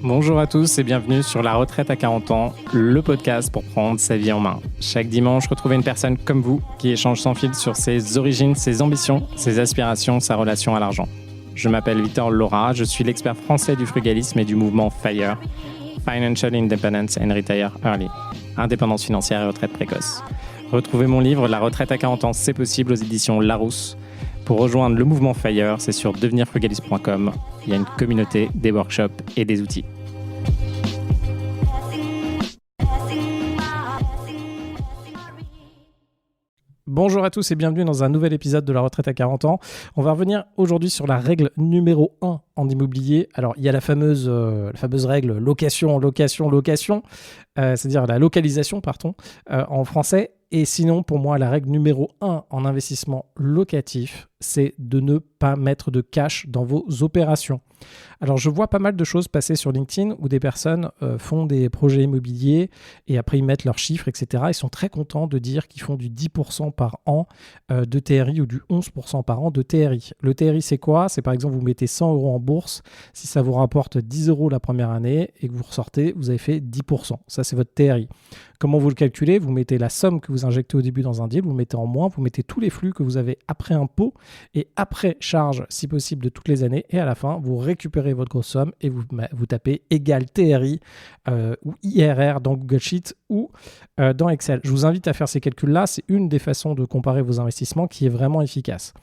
Bonjour à tous et bienvenue sur La Retraite à 40 ans, le podcast pour prendre sa vie en main. Chaque dimanche, retrouvez une personne comme vous qui échange sans fil sur ses origines, ses ambitions, ses aspirations, sa relation à l'argent. Je m'appelle Victor Laura, je suis l'expert français du frugalisme et du mouvement FIRE, Financial Independence and Retire Early, indépendance financière et retraite précoce. Retrouvez mon livre La Retraite à 40 ans, c'est possible aux éditions Larousse. Pour rejoindre le mouvement FIRE, c'est sur devenirfrugaliste.com. Il y a une communauté, des workshops et des outils. Bonjour à tous et bienvenue dans un nouvel épisode de La Retraite à 40 ans. On va revenir aujourd'hui sur la règle numéro 1 en immobilier. Alors, il y a la fameuse règle location, c'est-à-dire la localisation, en français. Et sinon, pour moi, la règle numéro 1 en investissement locatif, c'est de ne pas mettre de cash dans vos opérations. Alors, je vois pas mal de choses passer sur LinkedIn où des personnes font des projets immobiliers et après ils mettent leurs chiffres, etc. Ils sont très contents de dire qu'ils font du 10% par an de TRI ou du 11% par an de TRI. Le TRI, c'est quoi ? C'est par exemple, vous mettez 100 € en bourse. Si ça vous rapporte 10 € la première année et que vous ressortez, vous avez fait 10%. Ça, c'est votre TRI. Comment vous le calculez ? Vous mettez la somme que vous injectez au début dans un deal, vous le mettez en moins, vous mettez tous les flux que vous avez après impôt et après charge, si possible, de toutes les années. Et à la fin, vous récupérez votre grosse somme et vous tapez égal TRI ou IRR dans Google Sheet ou dans Excel. Je vous invite à faire ces calculs-là. C'est une des façons de comparer vos investissements qui est vraiment efficace.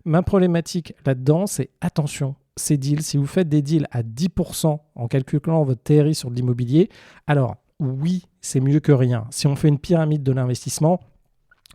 Ma problématique là-dedans, c'est attention. Ces deals, si vous faites des deals à 10% en calculant votre TRI sur de l'immobilier, alors oui, c'est mieux que rien. Si on fait une pyramide de l'investissement,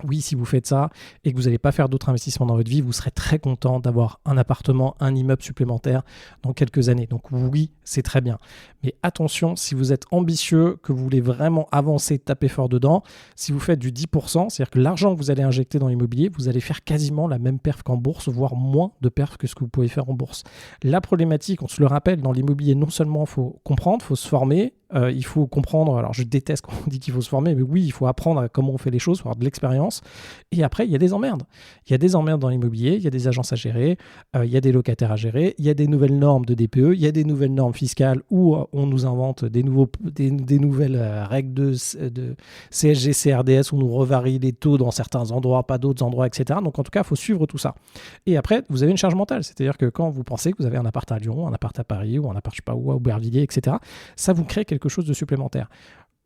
oui, si vous faites ça et que vous n'allez pas faire d'autres investissements dans votre vie, vous serez très content d'avoir un appartement, un immeuble supplémentaire dans quelques années. Donc oui, c'est très bien. Mais attention, si vous êtes ambitieux, que vous voulez vraiment avancer, taper fort dedans, si vous faites du 10%, c'est-à-dire que l'argent que vous allez injecter dans l'immobilier, vous allez faire quasiment la même perf qu'en bourse, voire moins de perf que ce que vous pouvez faire en bourse. La problématique, on se le rappelle, dans l'immobilier, non seulement il faut comprendre, il faut se former, il faut comprendre, alors je déteste quand on dit qu'il faut se former, mais oui, il faut apprendre à comment on fait les choses, il faut avoir de l'expérience. Et après, il y a des emmerdes. Il y a des emmerdes dans l'immobilier, il y a des agences à gérer, il y a des locataires à gérer, il y a des nouvelles normes de DPE, il y a des nouvelles normes fiscales où on nous invente des nouvelles règles de CSG, CRDS, où on nous revarie les taux dans certains endroits, pas d'autres endroits, etc. Donc en tout cas, il faut suivre tout ça. Et après, vous avez une charge mentale, c'est-à-dire que quand vous pensez que vous avez un appart à Lyon, un appart à Paris, ou un appart, je sais pas où, à Aubervilliers, etc., ça vous crée quelque chose de supplémentaire.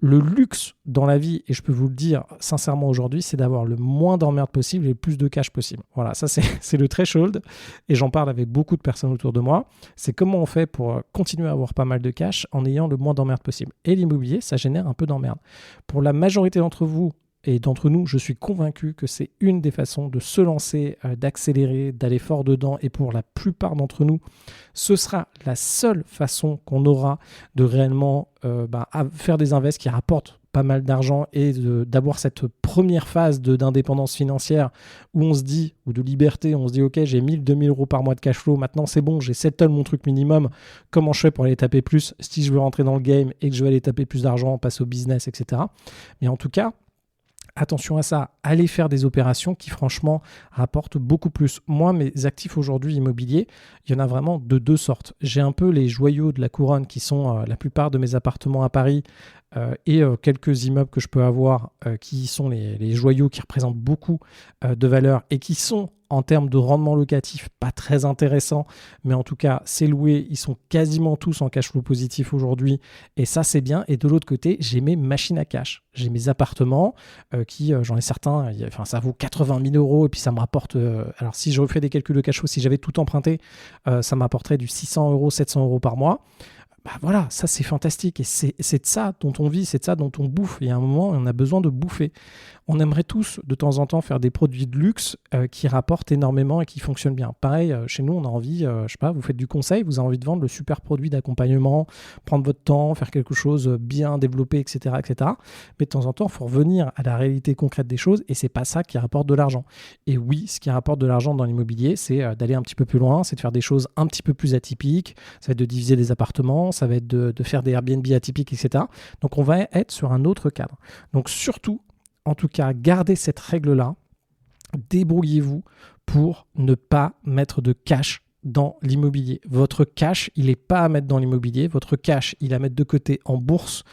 Le luxe dans la vie, et je peux vous le dire sincèrement aujourd'hui, c'est d'avoir le moins d'emmerdes possible et le plus de cash possible. Voilà, ça c'est le threshold, et j'en parle avec beaucoup de personnes autour de moi. C'est comment on fait pour continuer à avoir pas mal de cash en ayant le moins d'emmerdes possible. Et l'immobilier, ça génère un peu d'emmerdes. Pour la majorité d'entre vous, et d'entre nous, je suis convaincu que c'est une des façons de se lancer, d'accélérer, d'aller fort dedans. Et pour la plupart d'entre nous, ce sera la seule façon qu'on aura de réellement faire des invests qui rapportent pas mal d'argent et d'avoir cette première phase d'indépendance financière où on se dit, ou de liberté, on se dit ok, j'ai 1000, 2000 € par mois de cash flow, maintenant c'est bon, j'ai settle mon truc minimum, comment je fais pour aller taper plus si je veux rentrer dans le game et que je veux aller taper plus d'argent, passer au business, etc. Mais en tout cas, attention à ça, allez faire des opérations qui franchement rapportent beaucoup plus. Moi, mes actifs aujourd'hui immobiliers, il y en a vraiment de deux sortes. J'ai un peu les joyaux de la couronne qui sont la plupart de mes appartements à Paris et quelques immeubles que je peux avoir qui sont les joyaux qui représentent beaucoup de valeur et qui sont en termes de rendement locatif pas très intéressants, mais en tout cas c'est loué, ils sont quasiment tous en cash flow positif aujourd'hui et ça c'est bien. Et de l'autre côté, j'ai mes machines à cash, j'ai mes appartements qui, j'en ai certains, ça vaut 80 000 € et puis ça me rapporte, alors si je refais des calculs de cash flow, si j'avais tout emprunté, ça m'apporterait du 600 €, 700 € par mois. Bah voilà, ça c'est fantastique et c'est de ça dont on vit, c'est de ça dont on bouffe. Il y a un moment, on a besoin de bouffer. On aimerait tous de temps en temps faire des produits de luxe qui rapportent énormément et qui fonctionnent bien. Pareil, chez nous, on a envie, je sais pas, vous faites du conseil, vous avez envie de vendre le super produit d'accompagnement, prendre votre temps, faire quelque chose bien développé, etc., etc. Mais de temps en temps, il faut revenir à la réalité concrète des choses et c'est pas ça qui rapporte de l'argent. Et oui, ce qui rapporte de l'argent dans l'immobilier, c'est d'aller un petit peu plus loin, c'est de faire des choses un petit peu plus atypiques, ça va être de diviser des appartements, ça va être de faire des Airbnb atypiques, etc. Donc, on va être sur un autre cadre. Donc, surtout, en tout cas, gardez cette règle-là. Débrouillez-vous pour ne pas mettre de cash dans l'immobilier. Votre cash, il n'est pas à mettre dans l'immobilier. Votre cash, il est à mettre de côté en bourse.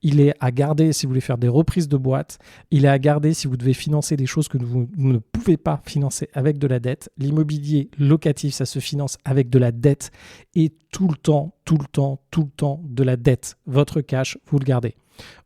Il est à garder si vous voulez faire des reprises de boîtes. Il est à garder si vous devez financer des choses que vous ne pouvez pas financer avec de la dette. L'immobilier locatif, ça se finance avec de la dette et tout le temps de la dette. Votre cash, vous le gardez.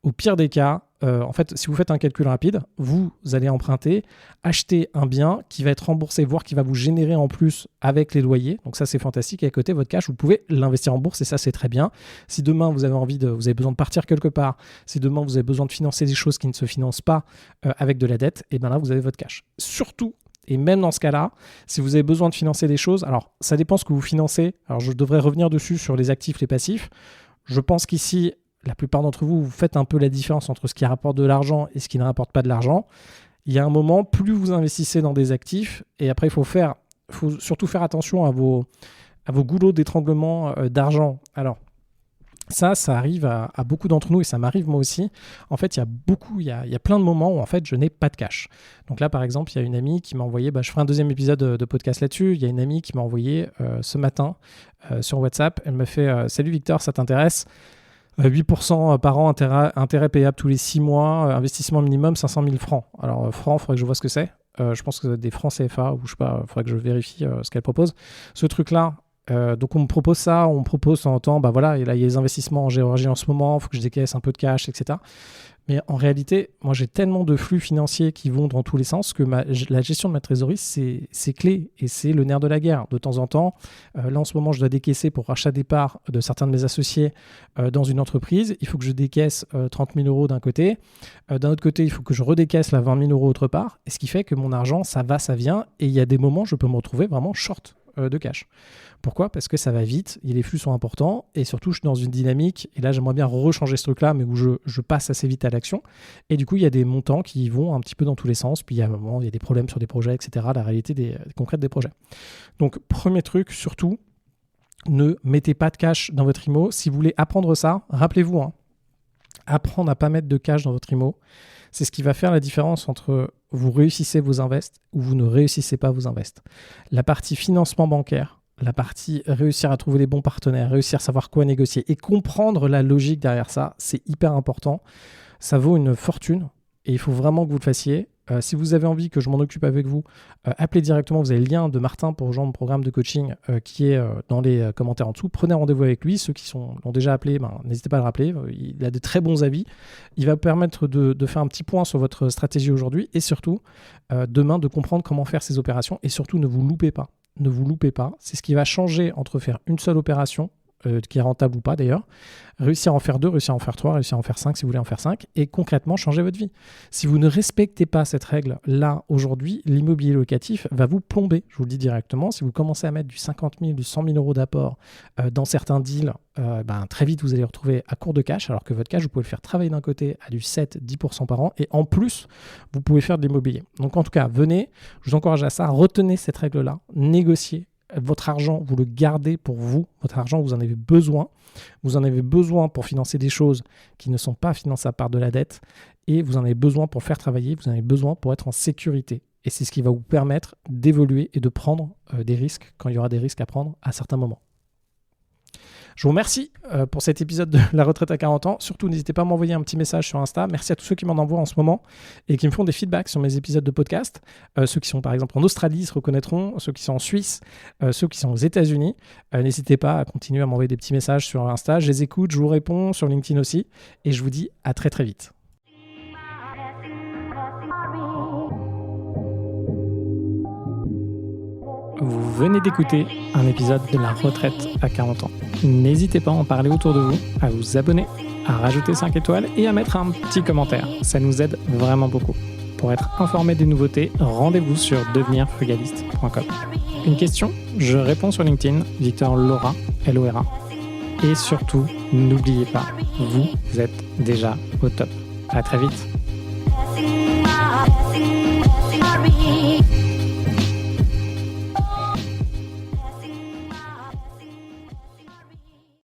Au pire des cas, en fait, si vous faites un calcul rapide, vous allez emprunter, acheter un bien qui va être remboursé, voire qui va vous générer en plus avec les loyers. Donc ça, c'est fantastique. Et à côté, votre cash, vous pouvez l'investir en bourse et ça, c'est très bien. Si demain, vous avez besoin de partir quelque part, si demain, vous avez besoin de financer des choses qui ne se financent pas avec de la dette, et bien là, vous avez votre cash. Surtout, et même dans ce cas-là, si vous avez besoin de financer des choses, alors ça dépend ce que vous financez. Alors je devrais revenir dessus sur les actifs, les passifs. Je pense qu'ici, la plupart d'entre vous, vous faites un peu la différence entre ce qui rapporte de l'argent et ce qui ne rapporte pas de l'argent. Il y a un moment, plus vous investissez dans des actifs, et après, il faut surtout faire attention à vos goulots d'étranglement d'argent. Alors, ça arrive à beaucoup d'entre nous et ça m'arrive moi aussi. En fait, il y a plein de moments où en fait, je n'ai pas de cash. Donc là, par exemple, il y a une amie qui m'a envoyé, je ferai un deuxième épisode de podcast là-dessus. Il y a une amie qui m'a envoyé ce matin sur WhatsApp. Elle me fait « Salut Victor, ça t'intéresse ?» 8% par an, intérêt payable tous les 6 mois, investissement minimum 500 000 francs. Alors, francs, il faudrait que je vois ce que c'est. Je pense que c'est des francs CFA ou je sais pas, il faudrait que je vérifie ce qu'elle propose. Ce truc-là, donc on me propose ça, on me propose en temps, voilà, et là il y a les investissements en Géorgie en ce moment, il faut que je décaisse un peu de cash, etc. Mais en réalité, moi j'ai tellement de flux financiers qui vont dans tous les sens que la gestion de ma trésorerie, c'est clé et c'est le nerf de la guerre. De temps en temps, là en ce moment, je dois décaisser pour rachat des parts de certains de mes associés dans une entreprise. Il faut que je décaisse 30 000 euros d'un côté. D'un autre côté, il faut que je redécaisse 20 000 euros autre part. Et ce qui fait que mon argent, ça va, ça vient. Et il y a des moments, je peux me retrouver vraiment short de cash. Pourquoi ? Parce que ça va vite, les flux sont importants et surtout je suis dans une dynamique et là j'aimerais bien rechanger ce truc là mais où je passe assez vite à l'action et du coup il y a des montants qui vont un petit peu dans tous les sens puis il y a un moment il y a des problèmes sur des projets etc. La réalité concrète des projets. Donc premier truc surtout, ne mettez pas de cash dans votre IMO. Si vous voulez apprendre ça, rappelez-vous, apprendre à pas mettre de cash dans votre IMO, c'est ce qui va faire la différence entre vous réussissez vos invests ou vous ne réussissez pas vos invests. La partie financement bancaire, la partie réussir à trouver les bons partenaires, réussir à savoir quoi négocier et comprendre la logique derrière ça, c'est hyper important. Ça vaut une fortune et il faut vraiment que vous le fassiez. Si vous avez envie que je m'en occupe avec vous, appelez directement. Vous avez le lien de Martin pour rejoindre le programme de coaching qui est dans les commentaires en dessous. Prenez rendez-vous avec lui. Ceux qui l'ont déjà appelé, n'hésitez pas à le rappeler. Il a de très bons avis. Il va vous permettre de faire un petit point sur votre stratégie aujourd'hui et surtout, demain, de comprendre comment faire ces opérations. Et surtout, ne vous loupez pas. Ne vous loupez pas. C'est ce qui va changer entre faire une seule opération qui est rentable ou pas d'ailleurs, réussir à en faire 2, réussir à en faire 3, réussir à en faire 5 si vous voulez en faire 5 et concrètement changer votre vie. Si vous ne respectez pas cette règle-là aujourd'hui, l'immobilier locatif va vous plomber. Je vous le dis directement, si vous commencez à mettre du 50 000, du 100 000 euros d'apport dans certains deals, très vite vous allez vous retrouver à court de cash alors que votre cash, vous pouvez le faire travailler d'un côté à du 7-10% par an et en plus, vous pouvez faire de l'immobilier. Donc en tout cas, venez, je vous encourage à ça, retenez cette règle-là, négociez. Votre argent, vous le gardez pour vous. Votre argent, vous en avez besoin. Vous en avez besoin pour financer des choses qui ne sont pas finançables par de la dette. Et vous en avez besoin pour faire travailler. Vous en avez besoin pour être en sécurité. Et c'est ce qui va vous permettre d'évoluer et de prendre des risques quand il y aura des risques à prendre à certains moments. Je vous remercie pour cet épisode de La retraite à 40 ans. Surtout, n'hésitez pas à m'envoyer un petit message sur Insta. Merci à tous ceux qui m'en envoient en ce moment et qui me font des feedbacks sur mes épisodes de podcast. Ceux qui sont par exemple en Australie se reconnaîtront, ceux qui sont en Suisse, ceux qui sont aux États-Unis. N'hésitez pas à continuer à m'envoyer des petits messages sur Insta. Je les écoute, je vous réponds sur LinkedIn aussi. Et je vous dis à très très vite. Vous venez d'écouter un épisode de La retraite à 40 ans. N'hésitez pas à en parler autour de vous, à vous abonner, à rajouter 5 étoiles et à mettre un petit commentaire. Ça nous aide vraiment beaucoup. Pour être informé des nouveautés, rendez-vous sur devenirfrugaliste.com. Une question ? Je réponds sur LinkedIn, Victor Lora, L-O-R-A. Et surtout, n'oubliez pas, vous êtes déjà au top. À très vite.